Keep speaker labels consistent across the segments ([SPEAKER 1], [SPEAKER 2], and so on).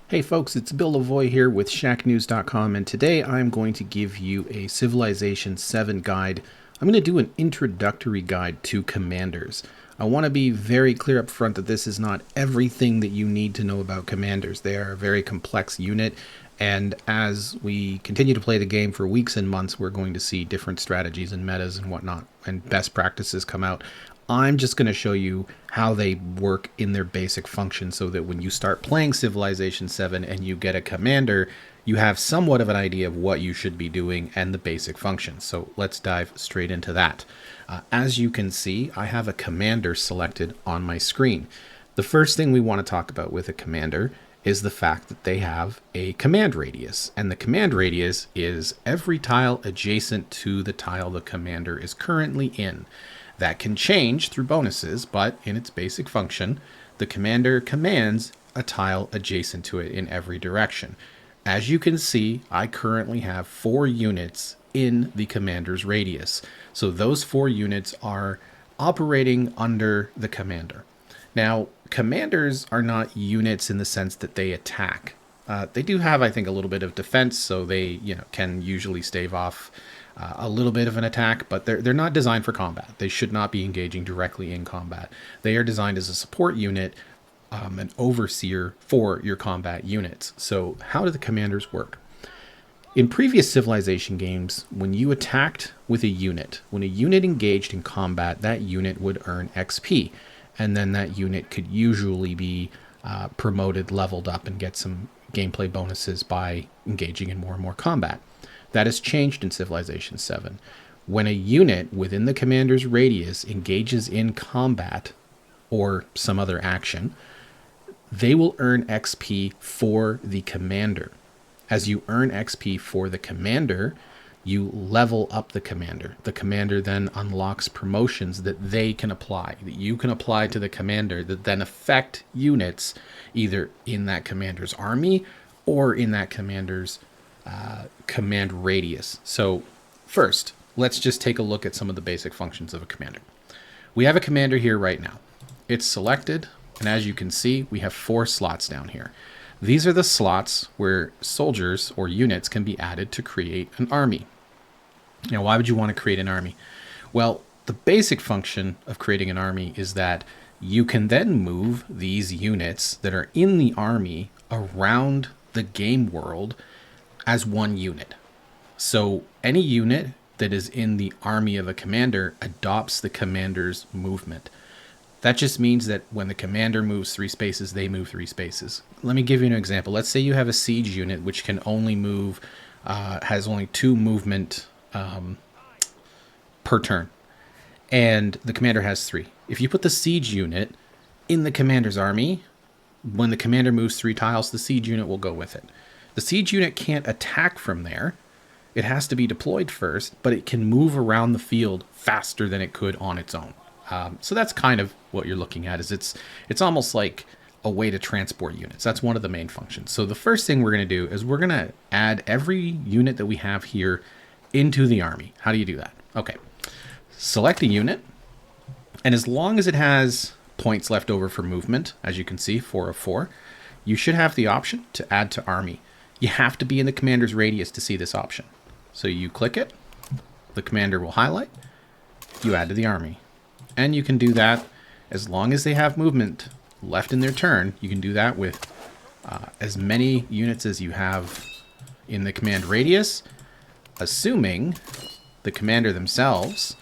[SPEAKER 1] Hey folks, it's Bill Lavoie here with Shacknews.com, and today I'm going to give you a Civilization 7 guide. I'm going to do an introductory guide to commanders. I want to be very clear up front that this is not everything that you need to know about commanders. They are a very complex unit, and as we continue to play the game for weeks and months, we're going to see different strategies and metas and whatnot, and best practices come out. I'm just going to show you how they work in their basic function so that when you start playing Civilization 7 and you get a commander, you have somewhat of an idea of what you should be doing and the basic functions. So let's dive straight into that. As you can see, I have a commander selected on my screen. The first thing we want to talk about with a commander is the fact that they have a command radius. And the command radius is every tile adjacent to the tile the commander is currently in. That can change through bonuses, but in its basic function, the commander commands a tile adjacent to it in every direction. As you can see, I currently have 4 units in the commander's radius. So those 4 units are operating under the commander. Now, commanders are not units in the sense that they attack. They do have, I think, a little bit of defense, so they, can usually stave off a little bit of an attack, but they're not designed for combat. They should not be engaging directly in combat. They are designed as a support unit, an overseer for your combat units. So how do the commanders work? In previous Civilization games, when you attacked with a unit, when a unit engaged in combat, that unit would earn XP, and then that unit could usually be promoted, leveled up, and get some gameplay bonuses by engaging in more and more combat. That has changed in Civilization 7. When a unit within the commander's radius engages in combat or some other action, they will earn XP for the commander. As you earn XP for the commander, you level up the commander. The commander then unlocks promotions that they can apply, that you can apply to the commander, that then affect units either in that commander's army or in that commander's command radius. So first, let's just take a look at some of the basic functions of a commander. We have a commander here right now. It's selected, and as you can see, we have 4 slots down here. These are the slots where soldiers or units can be added to create an army. Now, why would you want to create an army? Well, the basic function of creating an army is that you can then move these units that are in the army around the game world as one unit. So any unit that is in the army of a commander adopts the commander's movement. That just means that when the commander moves 3 spaces, they move 3 spaces. Let me give you an example. Let's say you have a siege unit which can only move, has only 2 movement per turn, and the commander has 3. If you put the siege unit in the commander's army, when the commander moves 3 tiles, the siege unit will go with it. The siege unit can't attack from there. It has to be deployed first, but it can move around the field faster than it could on its own. So that's kind of what you're looking at. Is it's almost like a way to transport units. That's one of the main functions. So the first thing we're going to do is we're going to add every unit that we have here into the army. How do you do that? Okay, select a unit, and as long as it has points left over for movement, as you can see, 4 of 4, you should have the option to add to army. You have to be in the commander's radius to see this option. So you click it, the commander will highlight, you add to the army. And you can do that as long as they have movement left in their turn. You can do that with as many units as you have in the command radius, assuming the commander themselves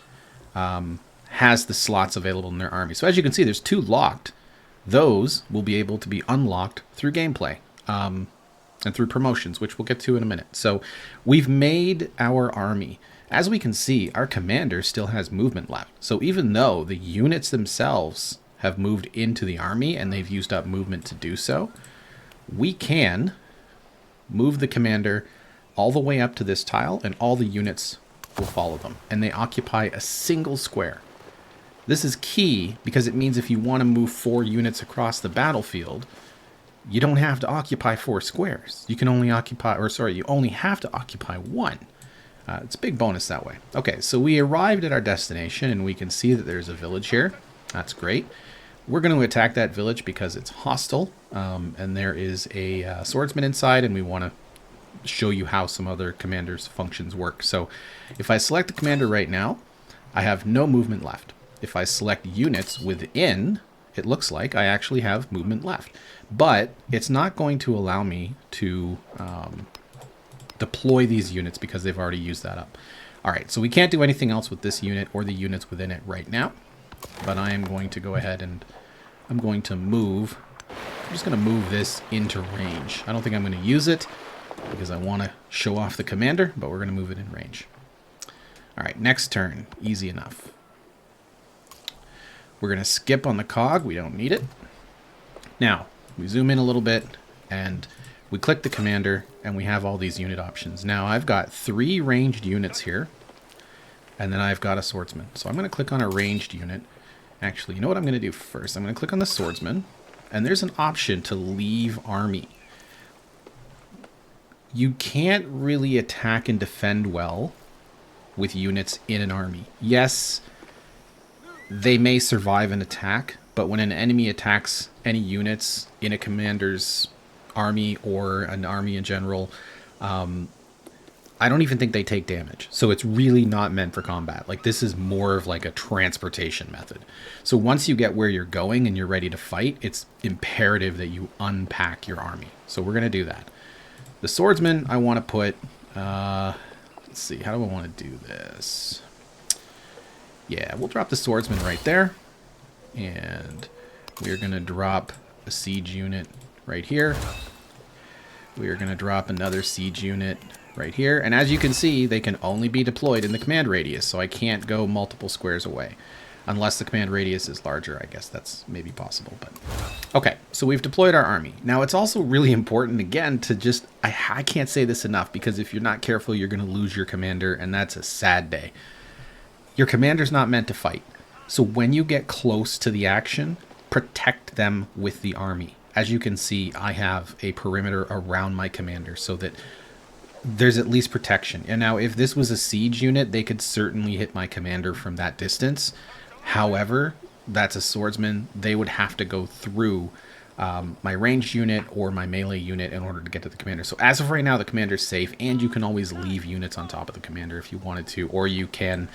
[SPEAKER 1] has the slots available in their army. So as you can see, there's 2 locked. Those will be able to be unlocked through gameplay. And through promotions, which we'll get to in a minute. So we've made our army. As we can see, our commander still has movement left. So even though the units themselves have moved into the army and they've used up movement to do so, we can move the commander all the way up to this tile, and all the units will follow them. And they occupy a single square. This is key because it means if you want to move 4 units across the battlefield, you don't have to occupy 4 squares. You can only occupy, you only have to occupy 1. It's a big bonus that way. Okay, so we arrived at our destination, and we can see that there's a village here. That's great. we're going to attack that village because it's hostile, and there is a swordsman inside, and we want to show you how some other commanders' functions work. So if I select the commander right now, I have no movement left. If I select units within, it looks like I actually have movement left. But it's not going to allow me to deploy these units because they've already used that up. All right, so we can't do anything else with this unit or the units within it right now. But I am going to go ahead and I'm going to move. I'm just going to move this into range. I don't think I'm going to use it because I want to show off the commander, but we're going to move it in range. All right, next turn. Easy enough. We're going to skip on the cog. We don't need it. Now, we zoom in a little bit, and we click the commander, and we have all these unit options. Now, I've got 3 ranged units here, and then I've got a swordsman. So I'm going to click on a ranged unit. Actually, you know what I'm going to do first? I'm going to click on the swordsman, and there's an option to leave army. You can't really attack and defend well with units in an army. Yes, they may survive an attack, but when an enemy attacks any units in a commander's army or an army in general, I don't even think they take damage. So it's really not meant for combat. Like, this is more of like a transportation method. So once you get where you're going and you're ready to fight, it's imperative that you unpack your army. So we're going to do that. The swordsman, I want to put, let's see, how do I want to do this? Yeah, we'll drop the swordsman right there. And we're going to drop a siege unit right here. We are going to drop another siege unit right here. And as you can see, they can only be deployed in the command radius, so I can't go multiple squares away. Unless the command radius is larger, I guess that's maybe possible. But okay, so we've deployed our army. Now, it's also really important, again, to just... I can't say this enough, because if you're not careful, you're going to lose your commander, and that's a sad day. Your commander's not meant to fight. So when you get close to the action, protect them with the army. As you can see, I have a perimeter around my commander so that there's at least protection. And now, if this was a siege unit, they could certainly hit my commander from that distance. However, that's a swordsman. They would have to go through my ranged unit or my melee unit in order to get to the commander. So as of right now, the commander's safe, and you can always leave units on top of the commander if you wanted to. Or you can,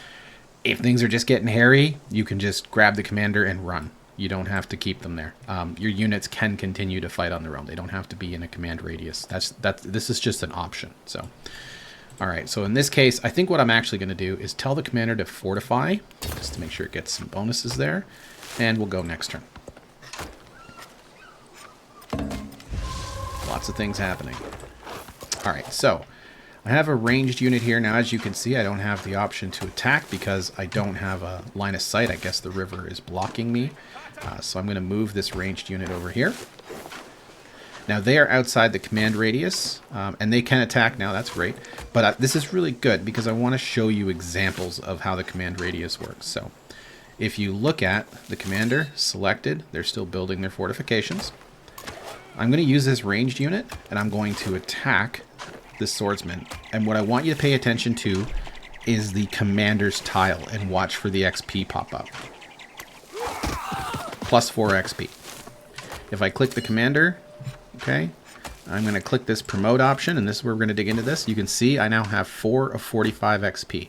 [SPEAKER 1] if things are just getting hairy, you can just grab the commander and run. You don't have to keep them there. Your units can continue to fight on their own. They don't have to be in a command radius. This is just an option. So, all right. So in this case, I think what I'm actually going to do is tell the commander to fortify, just to make sure it gets some bonuses there, and we'll go next turn. Lots of things happening. All right. So I have a ranged unit here. Now, as you can see, I don't have the option to attack because I don't have a line of sight. I guess the river is blocking me. So I'm going to move this ranged unit over here. Now, they are outside the command radius, and they can attack now. That's great. But this is really good because I want to show you examples of how the command radius works. So if you look at the commander selected, they're still building their fortifications. I'm going to use this ranged unit, and I'm going to attack this swordsman. And what I want you to pay attention to is the commander's tile and watch for the XP pop up. Plus 4 XP. If I click the commander, okay, I'm going to click this promote option, and this is where we're going to dig into this. You can see I now have 4 of 45 XP.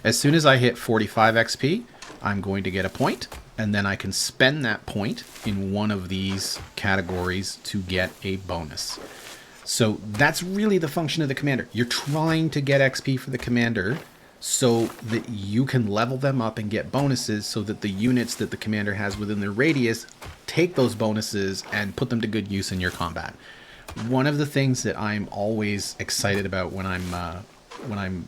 [SPEAKER 1] As soon as I hit 45 XP, I'm going to get a point, and then I can spend that point in one of these categories to get a bonus. So that's really the function of the commander. You're trying to get XP for the commander so that you can level them up and get bonuses so that the units that the commander has within their radius take those bonuses and put them to good use in your combat. One of the things that I'm always excited about when I'm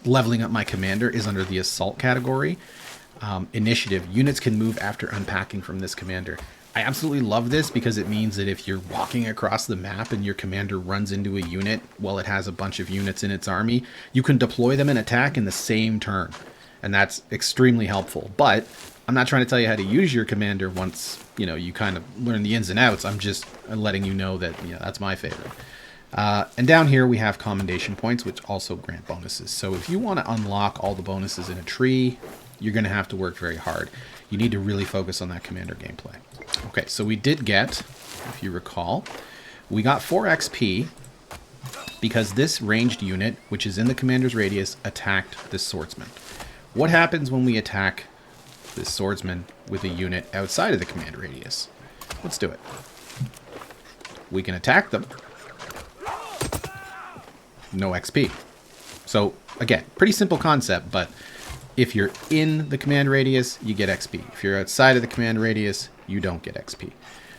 [SPEAKER 1] leveling up my commander is under the assault category. Initiative. Units can move after unpacking from this commander. I absolutely love this because it means that if you're walking across the map and your commander runs into a unit while it has a bunch of units in its army, you can deploy them and attack in the same turn. And that's extremely helpful. But I'm not trying to tell you how to use your commander once, you kind of learn the ins and outs. I'm just letting you know that, that's my favorite. And down here we have commendation points, which also grant bonuses. So if you want to unlock all the bonuses in a tree, you're going to have to work very hard. You need to really focus on that commander gameplay. Okay, so we did get, if you recall, we got 4 XP because this ranged unit, which is in the commander's radius, attacked this swordsman. What happens when we attack this swordsman with a unit outside of the command radius? Let's do it. We can attack them. No XP. So, again, pretty simple concept, but if you're in the command radius, you get XP. If you're outside of the command radius, you don't get XP.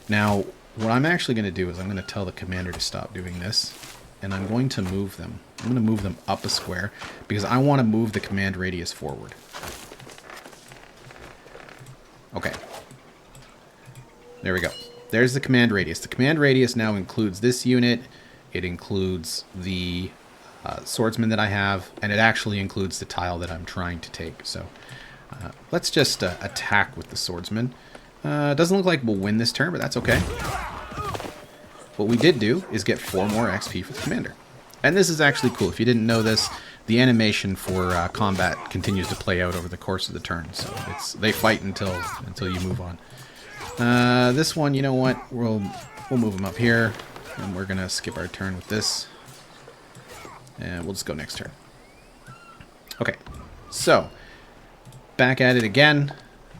[SPEAKER 1] Now, what I'm actually going to do is I'm going to tell the commander to stop doing this, and I'm going to move them. I'm going to move them up a square because I want to move the command radius forward. Okay. There we go. There's the command radius. The command radius now includes this unit. It includes the swordsman that I have, and it actually includes the tile that I'm trying to take. So let's just attack with the swordsman. Doesn't look like we'll win this turn, but that's okay. What we did do is get 4 more XP for the commander. And this is actually cool. If you didn't know this, the animation for combat continues to play out over the course of the turn. So they fight until you move on. This one, you know what? We'll move him up here, and we're gonna skip our turn with this, and we'll just go next turn. Okay, so back at it again.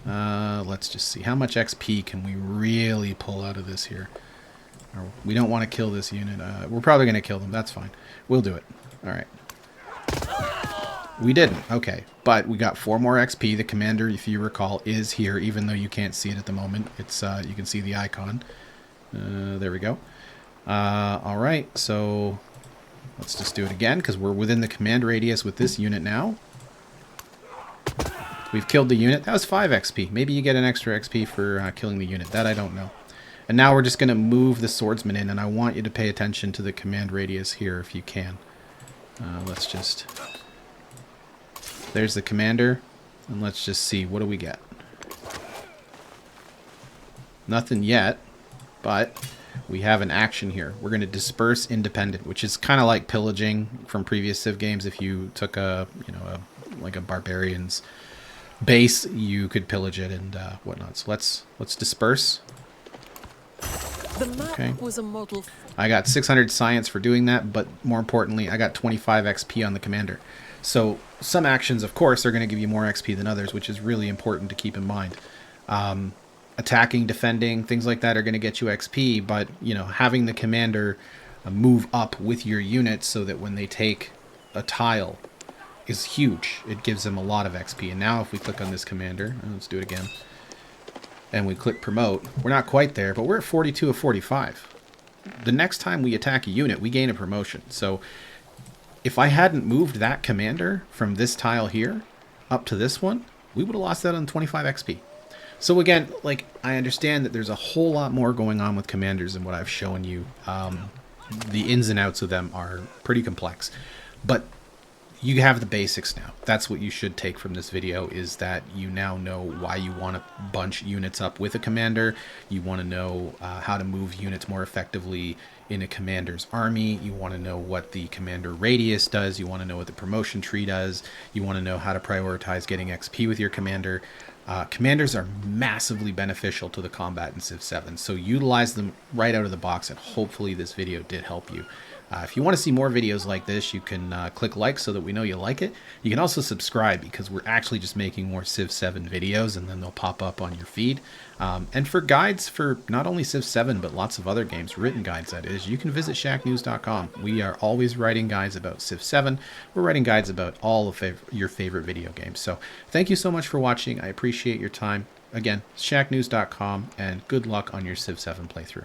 [SPEAKER 1] Let's just see how much XP can we really pull out of this here. We don't want to kill this unit. We're probably gonna kill them. That's fine. We'll do it. All right. We didn't. Okay. But we got 4 more XP. The commander, if you recall, is here, even though you can't see it at the moment. It's you can see the icon. There we go. All right. So let's just do it again because we're within the command radius with this unit now. We've killed the unit. That was 5 XP. Maybe you get an extra XP for killing the unit. That I don't know. And now we're just going to move the swordsman in, and I want you to pay attention to the command radius here if you can. Let's just... There's the commander, and let's just see. What do we get? Nothing yet, but we have an action here. We're going to disperse independent, which is kind of like pillaging from previous Civ games. If you took like a barbarian's base, you could pillage it and whatnot. So let's disperse.
[SPEAKER 2] The map
[SPEAKER 1] Okay.
[SPEAKER 2] was a model.
[SPEAKER 1] I got 600 science for doing that, but more importantly, I got 25 XP on the commander. So some actions, of course, are going to give you more XP than others, which is really important to keep in mind. Attacking, defending, things like that are going to get you XP, but having the commander move up with your units so that when they take a tile is huge. It gives them a lot of XP. And now if we click on this commander, let's do it again, and we click promote, we're not quite there, but we're at 42 of 45. The next time we attack a unit, we gain a promotion. So if I hadn't moved that commander from this tile here up to this one, we would have lost that on 25 XP. So again, I understand that there's a whole lot more going on with commanders than what I've shown you. The ins and outs of them are pretty complex, but you have the basics now. That's what you should take from this video, is that you now know why you want to bunch units up with a commander. You want to know how to move units more effectively in a commander's army. You want to know what the commander radius does. You want to know what the promotion tree does. You want to know how to prioritize getting XP with your commander. Commanders are massively beneficial to the combat in Civ 7, so utilize them right out of the box, and hopefully this video did help you. If you want to see more videos like this, you can click like so that we know you like it. You can also subscribe, because we're actually just making more Civ 7 videos, and then they'll pop up on your feed. And for guides for not only Civ 7, but lots of other games, written guides that is, you can visit Shacknews.com. We are always writing guides about Civ 7. We're writing guides about all of your favorite video games. So thank you so much for watching. I appreciate your time. Again, Shacknews.com, and good luck on your Civ 7 playthrough.